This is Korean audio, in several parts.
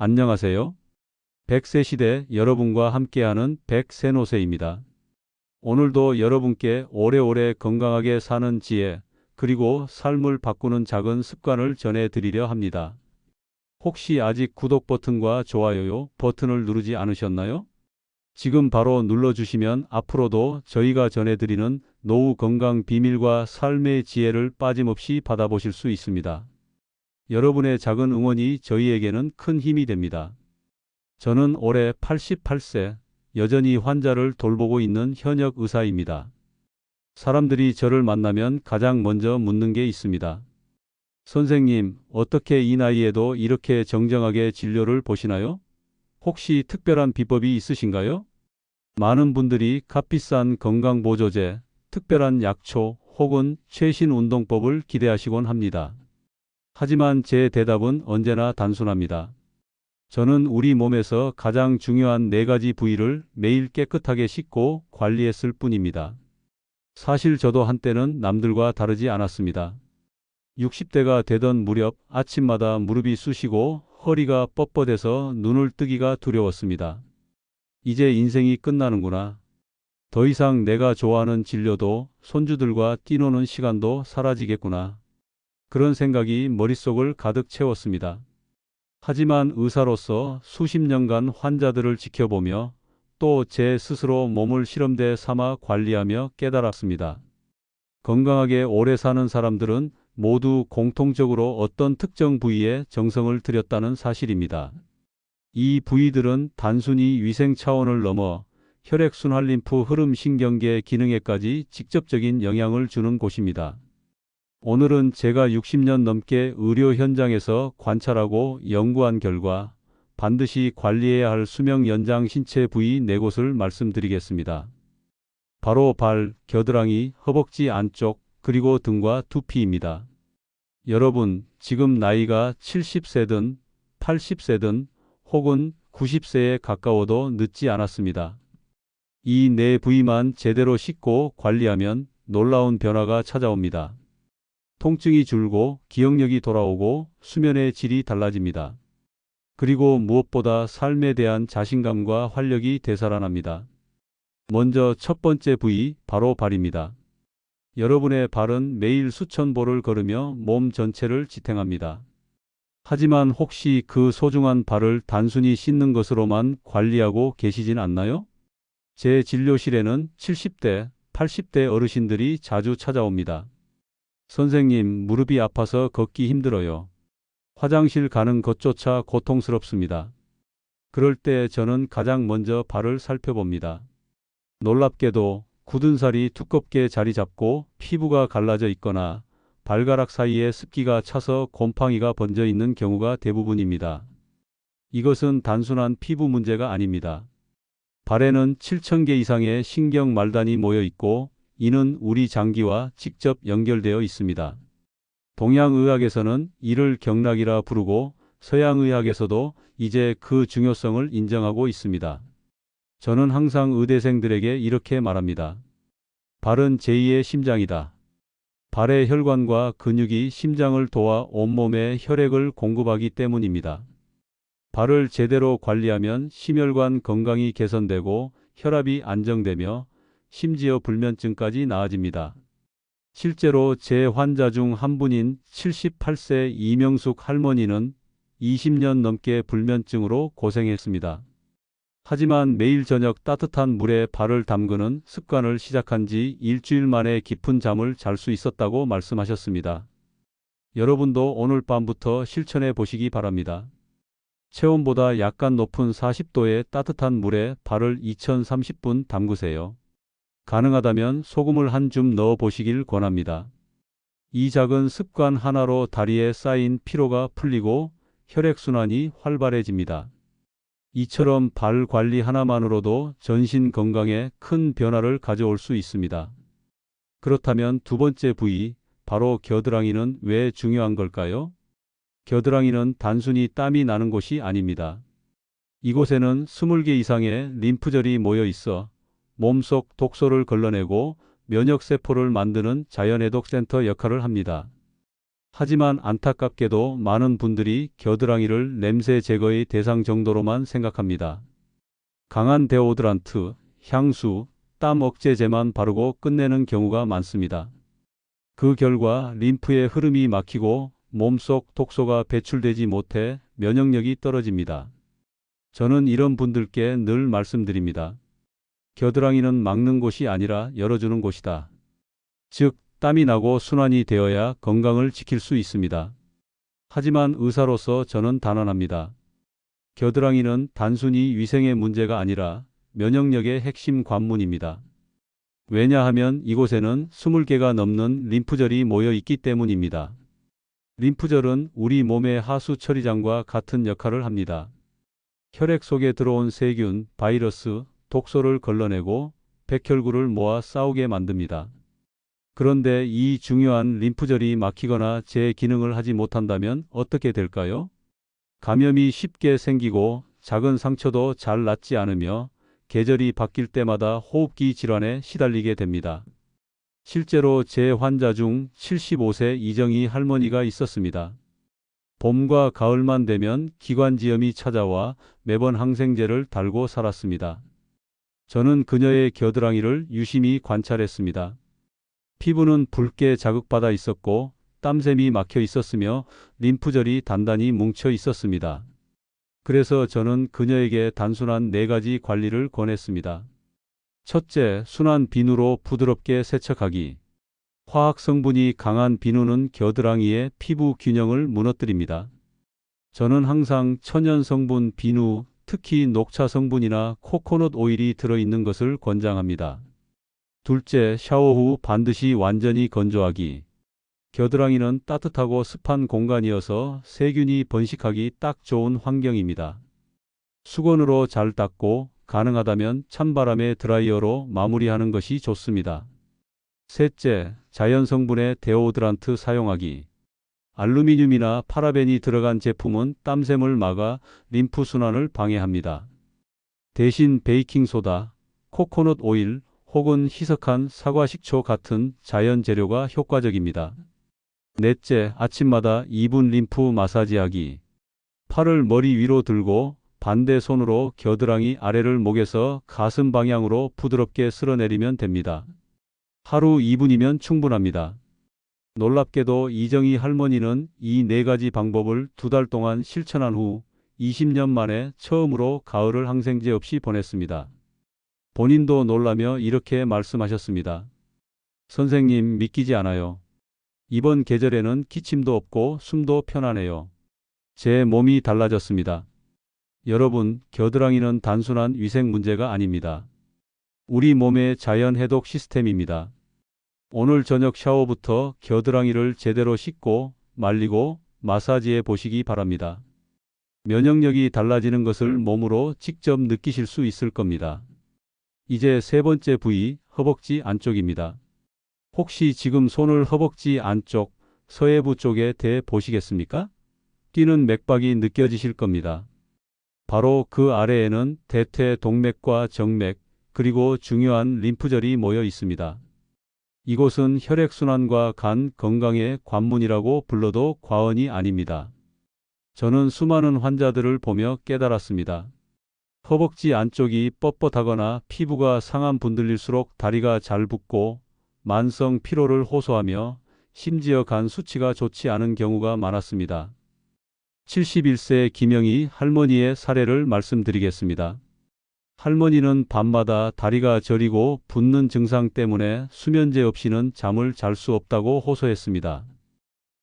안녕하세요. 100세 시대 여러분과 함께하는 백세노세입니다. 오늘도 여러분께 오래오래 건강하게 사는 지혜, 그리고 삶을 바꾸는 작은 습관을 전해드리려 합니다. 혹시 아직 구독 버튼과 좋아요 버튼을 누르지 않으셨나요? 지금 바로 눌러주시면 앞으로도 저희가 전해드리는 노후 건강 비밀과 삶의 지혜를 빠짐없이 받아보실 수 있습니다. 여러분의 작은 응원이 저희에게는 큰 힘이 됩니다. 저는 올해 88세, 여전히 환자를 돌보고 있는 현역 의사입니다. 사람들이 저를 만나면 가장 먼저 묻는 게 있습니다. 선생님, 어떻게 이 나이에도 이렇게 정정하게 진료를 보시나요? 혹시 특별한 비법이 있으신가요? 많은 분들이 값비싼 건강보조제, 특별한 약초 혹은 최신 운동법을 기대하시곤 합니다. 하지만 제 대답은 언제나 단순합니다. 저는 우리 몸에서 가장 중요한 4가지 부위를 매일 깨끗하게 씻고 관리했을 뿐입니다. 사실 저도 한때는 남들과 다르지 않았습니다. 60대가 되던 무렵 아침마다 무릎이 쑤시고 허리가 뻣뻣해서 눈을 뜨기가 두려웠습니다. 이제 인생이 끝나는구나. 더 이상 내가 좋아하는 진료도 손주들과 뛰노는 시간도 사라지겠구나. 그런 생각이 머릿속을 가득 채웠습니다. 하지만 의사로서 수십 년간 환자들을 지켜보며 또 제 스스로 몸을 실험대 삼아 관리하며 깨달았습니다. 건강하게 오래 사는 사람들은 모두 공통적으로 어떤 특정 부위에 정성을 들였다는 사실입니다. 이 부위들은 단순히 위생 차원을 넘어 혈액순환 림프 흐름 신경계 기능에까지 직접적인 영향을 주는 곳입니다. 오늘은 제가 60년 넘게 의료 현장에서 관찰하고 연구한 결과 반드시 관리해야 할 수명 연장 신체 부위 4곳을 말씀드리겠습니다. 바로 발, 겨드랑이, 허벅지 안쪽, 그리고 등과 두피입니다. 여러분, 지금 나이가 70세든 80세든 혹은 90세에 가까워도 늦지 않았습니다. 이 4부위만 제대로 씻고 관리하면 놀라운 변화가 찾아옵니다. 통증이 줄고 기억력이 돌아오고 수면의 질이 달라집니다. 그리고 무엇보다 삶에 대한 자신감과 활력이 되살아납니다. 먼저 첫 번째 부위, 바로 발입니다. 여러분의 발은 매일 수천 보를 걸으며 몸 전체를 지탱합니다. 하지만 혹시 그 소중한 발을 단순히 씻는 것으로만 관리하고 계시진 않나요? 제 진료실에는 70대, 80대 어르신들이 자주 찾아옵니다. 선생님, 무릎이 아파서 걷기 힘들어요. 화장실 가는 것조차 고통스럽습니다. 그럴 때 저는 가장 먼저 발을 살펴봅니다. 놀랍게도 굳은 살이 두껍게 자리 잡고 피부가 갈라져 있거나 발가락 사이에 습기가 차서 곰팡이가 번져 있는 경우가 대부분입니다. 이것은 단순한 피부 문제가 아닙니다. 발에는 7,000개 이상의 신경 말단이 모여 있고 이는 우리 장기와 직접 연결되어 있습니다. 동양의학에서는 이를 경락이라 부르고 서양의학에서도 이제 그 중요성을 인정하고 있습니다. 저는 항상 의대생들에게 이렇게 말합니다. 발은 제2의 심장이다. 발의 혈관과 근육이 심장을 도와 온몸에 혈액을 공급하기 때문입니다. 발을 제대로 관리하면 심혈관 건강이 개선되고 혈압이 안정되며 심지어 불면증까지 나아집니다. 실제로 제 환자 중 한 분인 78세 이명숙 할머니는 20년 넘게 불면증으로 고생했습니다. 하지만 매일 저녁 따뜻한 물에 발을 담그는 습관을 시작한 지 일주일 만에 깊은 잠을 잘 수 있었다고 말씀하셨습니다. 여러분도 오늘 밤부터 실천해 보시기 바랍니다. 체온보다 약간 높은 40도의 따뜻한 물에 발을 2030분 담그세요. 가능하다면 소금을 한 줌 넣어 보시길 권합니다. 이 작은 습관 하나로 다리에 쌓인 피로가 풀리고 혈액순환이 활발해집니다. 이처럼 발 관리 하나만으로도 전신 건강에 큰 변화를 가져올 수 있습니다. 그렇다면 두 번째 부위, 바로 겨드랑이는 왜 중요한 걸까요? 겨드랑이는 단순히 땀이 나는 곳이 아닙니다. 이곳에는 20개 이상의 림프절이 모여 있어 몸속 독소를 걸러내고 면역세포를 만드는 자연해독센터 역할을 합니다. 하지만 안타깝게도 많은 분들이 겨드랑이를 냄새 제거의 대상 정도로만 생각합니다. 강한 데오드란트, 향수, 땀 억제제만 바르고 끝내는 경우가 많습니다. 그 결과 림프의 흐름이 막히고 몸속 독소가 배출되지 못해 면역력이 떨어집니다. 저는 이런 분들께 늘 말씀드립니다. 겨드랑이는 막는 곳이 아니라 열어주는 곳이다. 즉, 땀이 나고 순환이 되어야 건강을 지킬 수 있습니다. 하지만 의사로서 저는 단언합니다. 겨드랑이는 단순히 위생의 문제가 아니라 면역력의 핵심 관문입니다. 왜냐하면 이곳에는 20개가 넘는 림프절이 모여 있기 때문입니다. 림프절은 우리 몸의 하수 처리장과 같은 역할을 합니다. 혈액 속에 들어온 세균, 바이러스, 독소를 걸러내고 백혈구를 모아 싸우게 만듭니다. 그런데 이 중요한 림프절이 막히거나 제 기능을 하지 못한다면 어떻게 될까요? 감염이 쉽게 생기고 작은 상처도 잘 낫지 않으며 계절이 바뀔 때마다 호흡기 질환에 시달리게 됩니다. 실제로 제 환자 중 75세 이정희 할머니가 있었습니다. 봄과 가을만 되면 기관지염이 찾아와 매번 항생제를 달고 살았습니다. 저는 그녀의 겨드랑이를 유심히 관찰했습니다. 피부는 붉게 자극받아 있었고 땀샘이 막혀 있었으며 림프절이 단단히 뭉쳐 있었습니다. 그래서 저는 그녀에게 단순한 4가지 관리를 권했습니다. 첫째, 순한 비누로 부드럽게 세척하기. 화학 성분이 강한 비누는 겨드랑이의 피부 균형을 무너뜨립니다. 저는 항상 천연 성분 비누, 특히 녹차 성분이나 코코넛 오일이 들어있는 것을 권장합니다. 둘째, 샤워 후 반드시 완전히 건조하기. 겨드랑이는 따뜻하고 습한 공간이어서 세균이 번식하기 딱 좋은 환경입니다. 수건으로 잘 닦고 가능하다면 찬바람의 드라이어로 마무리하는 것이 좋습니다. 셋째, 자연 성분의 데오드란트 사용하기. 알루미늄이나 파라벤이 들어간 제품은 땀샘을 막아 림프 순환을 방해합니다. 대신 베이킹소다, 코코넛 오일 혹은 희석한 사과 식초 같은 자연 재료가 효과적입니다. 넷째, 아침마다 2분 림프 마사지하기. 팔을 머리 위로 들고 반대 손으로 겨드랑이 아래를 목에서 가슴 방향으로 부드럽게 쓸어내리면 됩니다. 하루 2분이면 충분합니다. 놀랍게도 이정희 할머니는 이 4가지 방법을 2달 동안 실천한 후 20년 만에 처음으로 가을을 항생제 없이 보냈습니다. 본인도 놀라며 이렇게 말씀하셨습니다. 선생님, 믿기지 않아요. 이번 계절에는 기침도 없고 숨도 편안해요. 제 몸이 달라졌습니다. 여러분, 겨드랑이는 단순한 위생 문제가 아닙니다. 우리 몸의 자연 해독 시스템입니다. 오늘 저녁 샤워부터 겨드랑이를 제대로 씻고 말리고 마사지해 보시기 바랍니다. 면역력이 달라지는 것을 몸으로 직접 느끼실 수 있을 겁니다. 이제 3번째 부위, 허벅지 안쪽입니다. 혹시 지금 손을 허벅지 안쪽, 서해부 쪽에 대 보시겠습니까? 뛰는 맥박이 느껴지실 겁니다. 바로 그 아래에는 대퇴 동맥과 정맥, 그리고 중요한 림프절이 모여 있습니다. 이곳은 혈액순환과 간 건강의 관문이라고 불러도 과언이 아닙니다. 저는 수많은 환자들을 보며 깨달았습니다. 허벅지 안쪽이 뻣뻣하거나 피부가 상한 분들일수록 다리가 잘 붓고 만성 피로를 호소하며 심지어 간 수치가 좋지 않은 경우가 많았습니다. 71세 김영희 할머니의 사례를 말씀드리겠습니다. 할머니는 밤마다 다리가 저리고 붓는 증상 때문에 수면제 없이는 잠을 잘 수 없다고 호소했습니다.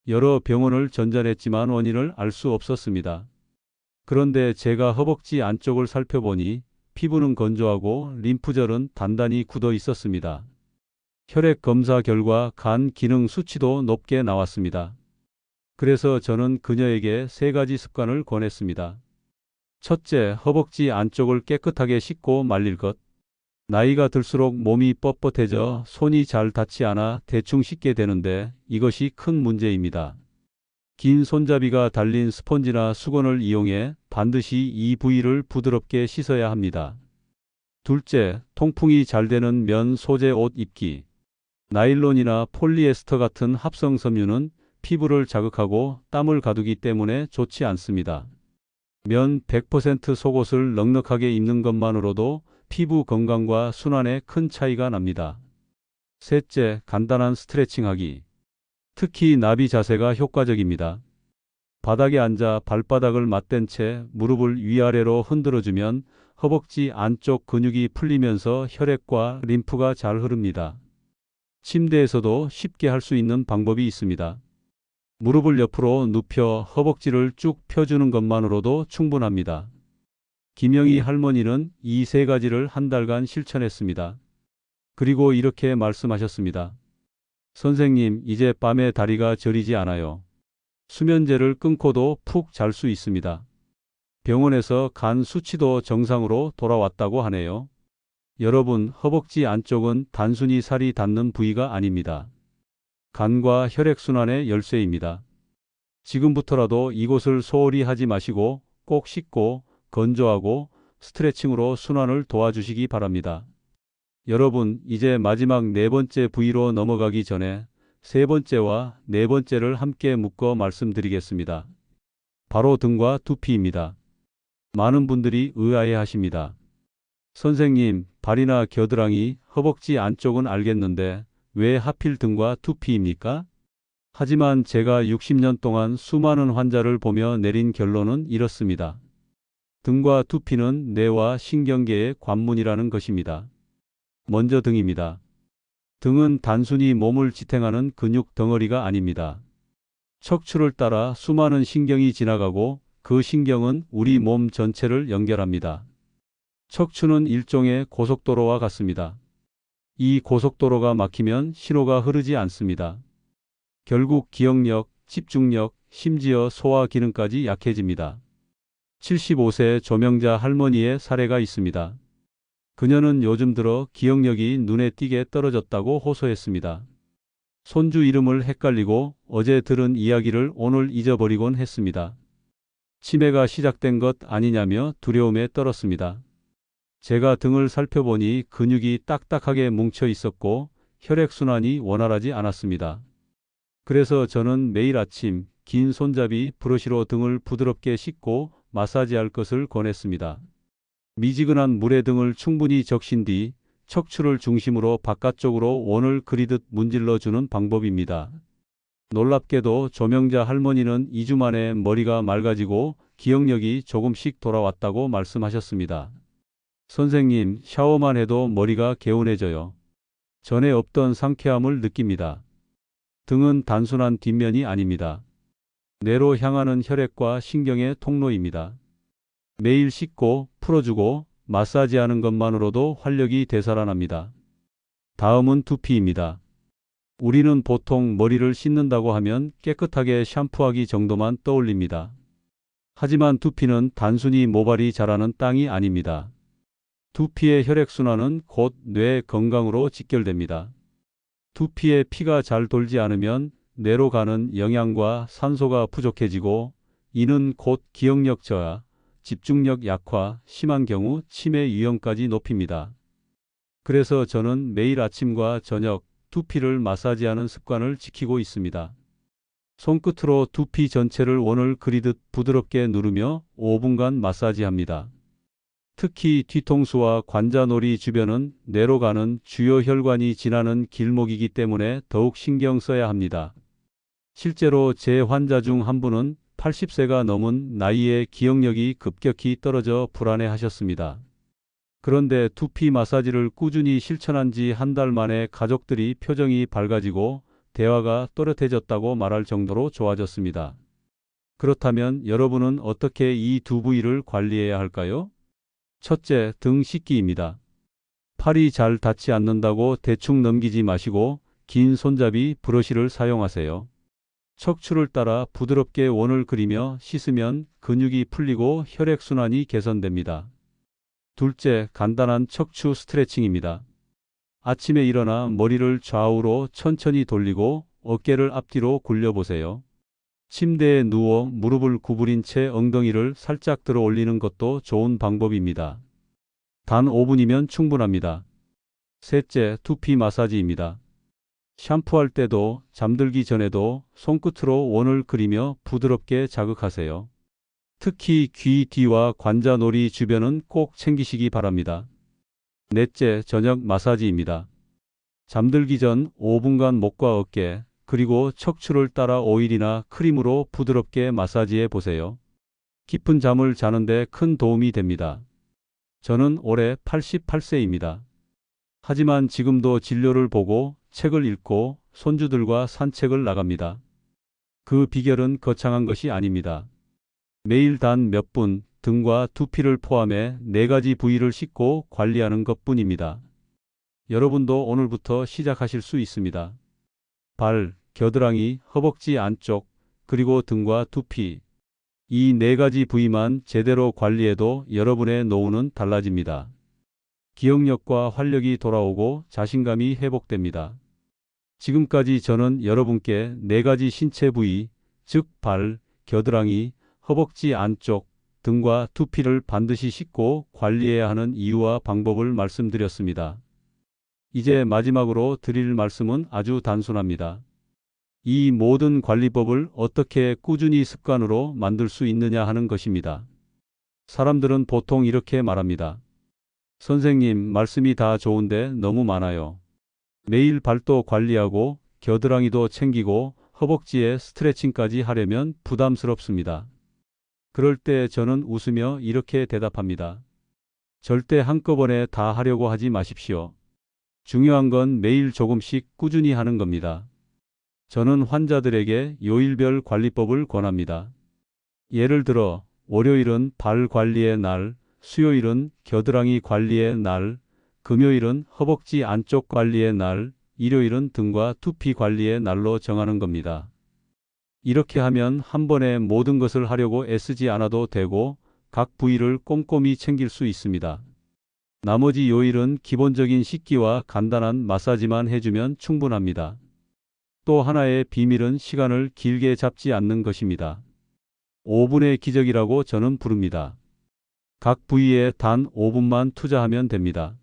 여러 병원을 전전했지만 원인을 알 수 없었습니다. 그런데 제가 허벅지 안쪽을 살펴보니 피부는 건조하고 림프절은 단단히 굳어 있었습니다. 혈액 검사 결과 간 기능 수치도 높게 나왔습니다. 그래서 저는 그녀에게 3가지 습관을 권했습니다. 첫째, 허벅지 안쪽을 깨끗하게 씻고 말릴 것. 나이가 들수록 몸이 뻣뻣해져 손이 잘 닿지 않아 대충 씻게 되는데 이것이 큰 문제입니다. 긴 손잡이가 달린 스펀지나 수건을 이용해 반드시 이 부위를 부드럽게 씻어야 합니다. 둘째, 통풍이 잘 되는 면 소재 옷 입기. 나일론이나 폴리에스터 같은 합성 섬유는 피부를 자극하고 땀을 가두기 때문에 좋지 않습니다. 면 100% 속옷을 넉넉하게 입는 것만으로도 피부 건강과 순환에 큰 차이가 납니다. 셋째, 간단한 스트레칭하기. 특히 나비 자세가 효과적입니다. 바닥에 앉아 발바닥을 맞댄 채 무릎을 위아래로 흔들어주면 허벅지 안쪽 근육이 풀리면서 혈액과 림프가 잘 흐릅니다. 침대에서도 쉽게 할 수 있는 방법이 있습니다. 무릎을 옆으로 눕혀 허벅지를 쭉 펴주는 것만으로도 충분합니다. 김영희 할머니는 이 세 가지를 한 달간 실천했습니다. 그리고 이렇게 말씀하셨습니다. 선생님, 이제 밤에 다리가 저리지 않아요. 수면제를 끊고도 푹 잘 수 있습니다. 병원에서 간 수치도 정상으로 돌아왔다고 하네요. 여러분, 허벅지 안쪽은 단순히 살이 닿는 부위가 아닙니다. 간과 혈액순환의 열쇠입니다. 지금부터라도 이곳을 소홀히 하지 마시고 꼭 씻고 건조하고 스트레칭으로 순환을 도와주시기 바랍니다. 여러분, 이제 마지막 네 번째 부위로 넘어가기 전에 세 번째와 네 번째를 함께 묶어 말씀드리겠습니다. 바로 등과 두피입니다. 많은 분들이 의아해 하십니다. 선생님, 발이나 겨드랑이, 허벅지 안쪽은 알겠는데 왜 하필 등과 두피입니까? 하지만 제가 60년 동안 수많은 환자를 보며 내린 결론은 이렇습니다. 등과 두피는 뇌와 신경계의 관문이라는 것입니다. 먼저 등입니다. 등은 단순히 몸을 지탱하는 근육 덩어리가 아닙니다. 척추를 따라 수많은 신경이 지나가고 그 신경은 우리 몸 전체를 연결합니다. 척추는 일종의 고속도로와 같습니다. 이 고속도로가 막히면 신호가 흐르지 않습니다. 결국 기억력, 집중력, 심지어 소화 기능까지 약해집니다. 75세 조명자 할머니의 사례가 있습니다. 그녀는 요즘 들어 기억력이 눈에 띄게 떨어졌다고 호소했습니다. 손주 이름을 헷갈리고 어제 들은 이야기를 오늘 잊어버리곤 했습니다. 치매가 시작된 것 아니냐며 두려움에 떨었습니다. 제가 등을 살펴보니 근육이 딱딱하게 뭉쳐 있었고 혈액순환이 원활하지 않았습니다. 그래서 저는 매일 아침 긴 손잡이 브러쉬로 등을 부드럽게 씻고 마사지할 것을 권했습니다. 미지근한 물에 등을 충분히 적신 뒤 척추를 중심으로 바깥쪽으로 원을 그리듯 문질러 주는 방법입니다. 놀랍게도 조명자 할머니는 2주 만에 머리가 맑아지고 기억력이 조금씩 돌아왔다고 말씀하셨습니다. 선생님, 샤워만 해도 머리가 개운해져요. 전에 없던 상쾌함을 느낍니다. 등은 단순한 뒷면이 아닙니다. 뇌로 향하는 혈액과 신경의 통로입니다. 매일 씻고 풀어주고 마사지하는 것만으로도 활력이 되살아납니다. 다음은 두피입니다. 우리는 보통 머리를 씻는다고 하면 깨끗하게 샴푸하기 정도만 떠올립니다. 하지만 두피는 단순히 모발이 자라는 땅이 아닙니다. 두피의 혈액순환은 곧 뇌 건강으로 직결됩니다. 두피에 피가 잘 돌지 않으면 뇌로 가는 영양과 산소가 부족해지고 이는 곧 기억력 저하, 집중력 약화, 심한 경우 치매 위험까지 높입니다. 그래서 저는 매일 아침과 저녁 두피를 마사지하는 습관을 지키고 있습니다. 손끝으로 두피 전체를 원을 그리듯 부드럽게 누르며 5분간 마사지합니다. 특히 뒤통수와 관자놀이 주변은 뇌로 가는 주요 혈관이 지나는 길목이기 때문에 더욱 신경 써야 합니다. 실제로 제 환자 중 한 분은 80세가 넘은 나이에 기억력이 급격히 떨어져 불안해하셨습니다. 그런데 두피 마사지를 꾸준히 실천한 지 한 달 만에 가족들이 표정이 밝아지고 대화가 또렷해졌다고 말할 정도로 좋아졌습니다. 그렇다면 여러분은 어떻게 이 두 부위를 관리해야 할까요? 첫째, 등 씻기입니다. 팔이 잘 닿지 않는다고 대충 넘기지 마시고 긴 손잡이 브러쉬를 사용하세요. 척추를 따라 부드럽게 원을 그리며 씻으면 근육이 풀리고 혈액순환이 개선됩니다. 둘째, 간단한 척추 스트레칭입니다. 아침에 일어나 머리를 좌우로 천천히 돌리고 어깨를 앞뒤로 굴려보세요. 침대에 누워 무릎을 구부린 채 엉덩이를 살짝 들어 올리는 것도 좋은 방법입니다. 단 5분이면 충분합니다. 셋째, 두피 마사지입니다. 샴푸할 때도 잠들기 전에도 손끝으로 원을 그리며 부드럽게 자극하세요. 특히 귀 뒤와 관자놀이 주변은 꼭 챙기시기 바랍니다. 넷째, 저녁 마사지입니다. 잠들기 전 5분간 목과 어깨, 그리고 척추를 따라 오일이나 크림으로 부드럽게 마사지해 보세요. 깊은 잠을 자는데 큰 도움이 됩니다. 저는 올해 88세입니다. 하지만 지금도 진료를 보고 책을 읽고 손주들과 산책을 나갑니다. 그 비결은 거창한 것이 아닙니다. 매일 단 몇 분 등과 두피를 포함해 4가지 부위를 씻고 관리하는 것뿐입니다. 여러분도 오늘부터 시작하실 수 있습니다. 발, 겨드랑이, 허벅지 안쪽, 그리고 등과 두피. 이 4가지 부위만 제대로 관리해도 여러분의 노후는 달라집니다. 기억력과 활력이 돌아오고 자신감이 회복됩니다. 지금까지 저는 여러분께 4가지 신체 부위, 즉 발, 겨드랑이, 허벅지 안쪽, 등과 두피를 반드시 씻고 관리해야 하는 이유와 방법을 말씀드렸습니다. 이제 마지막으로 드릴 말씀은 아주 단순합니다. 이 모든 관리법을 어떻게 꾸준히 습관으로 만들 수 있느냐 하는 것입니다. 사람들은 보통 이렇게 말합니다. 선생님, 말씀이 다 좋은데 너무 많아요. 매일 발도 관리하고 겨드랑이도 챙기고 허벅지에 스트레칭까지 하려면 부담스럽습니다. 그럴 때 저는 웃으며 이렇게 대답합니다. 절대 한꺼번에 다 하려고 하지 마십시오. 중요한 건 매일 조금씩 꾸준히 하는 겁니다. 저는 환자들에게 요일별 관리법을 권합니다. 예를 들어 월요일은 발 관리의 날, 수요일은 겨드랑이 관리의 날, 금요일은 허벅지 안쪽 관리의 날, 일요일은 등과 두피 관리의 날로 정하는 겁니다. 이렇게 하면 한 번에 모든 것을 하려고 애쓰지 않아도 되고 각 부위를 꼼꼼히 챙길 수 있습니다. 나머지 요일은 기본적인 씻기와 간단한 마사지만 해주면 충분합니다. 또 하나의 비밀은 시간을 길게 잡지 않는 것입니다. 5분의 기적이라고 저는 부릅니다. 각 부위에 단 5분만 투자하면 됩니다.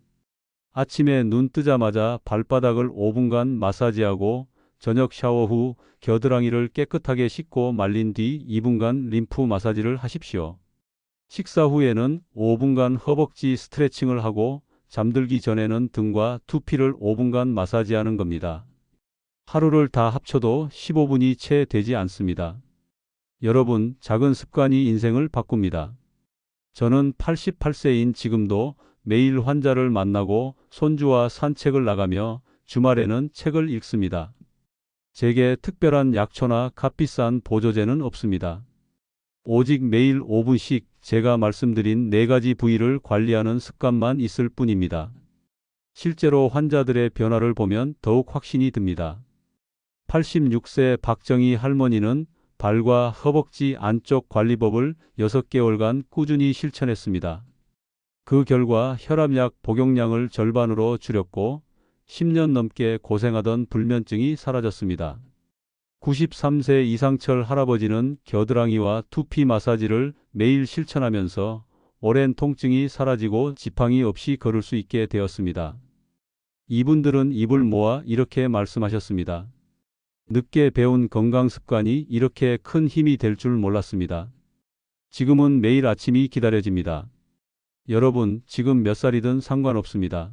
아침에 눈 뜨자마자 발바닥을 5분간 마사지하고 저녁 샤워 후 겨드랑이를 깨끗하게 씻고 말린 뒤 2분간 림프 마사지를 하십시오. 식사 후에는 5분간 허벅지 스트레칭을 하고 잠들기 전에는 등과 두피를 5분간 마사지하는 겁니다. 하루를 다 합쳐도 15분이 채 되지 않습니다. 여러분, 작은 습관이 인생을 바꿉니다. 저는 88세인 지금도 매일 환자를 만나고 손주와 산책을 나가며 주말에는 책을 읽습니다. 제게 특별한 약초나 값비싼 보조제는 없습니다. 오직 매일 5분씩 제가 말씀드린 4가지 부위를 관리하는 습관만 있을 뿐입니다. 실제로 환자들의 변화를 보면 더욱 확신이 듭니다. 86세 박정희 할머니는 발과 허벅지 안쪽 관리법을 6개월간 꾸준히 실천했습니다. 그 결과 혈압약 복용량을 절반으로 줄였고 10년 넘게 고생하던 불면증이 사라졌습니다. 93세 이상철 할아버지는 겨드랑이와 두피 마사지를 매일 실천하면서 오랜 통증이 사라지고 지팡이 없이 걸을 수 있게 되었습니다. 이분들은 입을 모아 이렇게 말씀하셨습니다. 늦게 배운 건강 습관이 이렇게 큰 힘이 될 줄 몰랐습니다. 지금은 매일 아침이 기다려집니다. 여러분, 지금 몇 살이든 상관없습니다.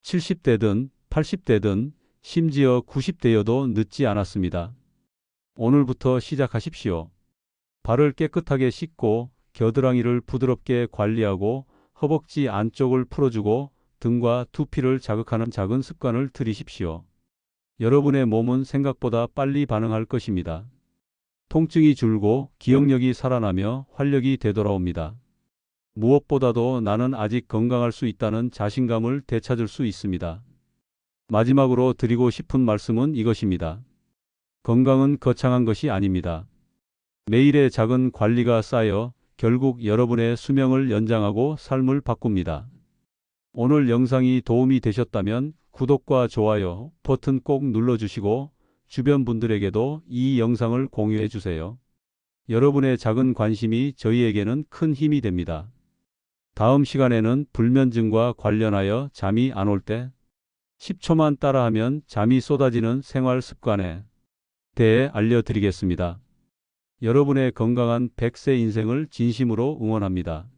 70대든 80대든 심지어 90대여도 늦지 않았습니다. 오늘부터 시작하십시오. 발을 깨끗하게 씻고 겨드랑이를 부드럽게 관리하고 허벅지 안쪽을 풀어주고 등과 두피를 자극하는 작은 습관을 들이십시오. 여러분의 몸은 생각보다 빨리 반응할 것입니다. 통증이 줄고 기억력이 살아나며 활력이 되돌아옵니다. 무엇보다도 나는 아직 건강할 수 있다는 자신감을 되찾을 수 있습니다. 마지막으로 드리고 싶은 말씀은 이것입니다. 건강은 거창한 것이 아닙니다. 매일의 작은 관리가 쌓여 결국 여러분의 수명을 연장하고 삶을 바꿉니다. 오늘 영상이 도움이 되셨다면 구독과 좋아요 버튼 꼭 눌러주시고 주변 분들에게도 이 영상을 공유해 주세요. 여러분의 작은 관심이 저희에게는 큰 힘이 됩니다. 다음 시간에는 불면증과 관련하여 잠이 안 올 때 10초만 따라하면 잠이 쏟아지는 생활 습관에 대해 알려드리겠습니다. 여러분의 건강한 100세 인생을 진심으로 응원합니다.